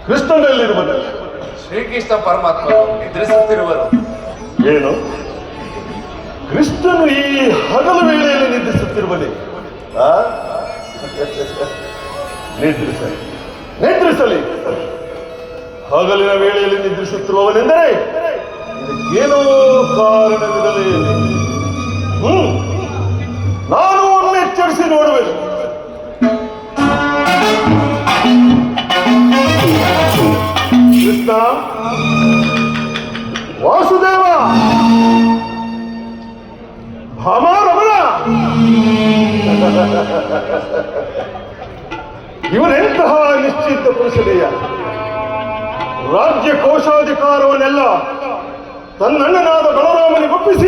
ಕೃಷ್ಣನಲ್ಲಿರುವುದು ಶ್ರೀಕೃಷ್ಣ ಪರಮಾತ್ಮರು ನಿದ್ರಿಸುತ್ತಿರುವರು. ಏನು? ಕೃಷ್ಣನು ಈ ಹಗಲು ವೇಳೆಯಲ್ಲಿ ನಿದ್ರಿಸುತ್ತಿರುವಲ್ಲಿ ನಿದ್ರಿಸಲಿ ನಿದ್ರಿಸಲಿ. ಹಗಲಿನ ವೇಳೆಯಲ್ಲಿ ನಿದ್ರಿಸುತ್ತಿರುವವನೆಂದರೆ ಏನೋ ಕಾರಣವಿರಲೇ. ನಾನು ಒಮ್ಮೆ ಎಚ್ಚರಿಸಿ ನೋಡುವೆನು. ಕೃಷ್ಣ, ವಾಸುದೇವ, ಭಾಮಾರಮಣ, ಇವನೆಂತಹ ನಿಶ್ಚಿತ ಪುರುಷನೆಯ. ರಾಜ್ಯ ಕೋಶಾಧಿಕಾರವನ್ನೆಲ್ಲ ತನ್ನಣ್ಣನ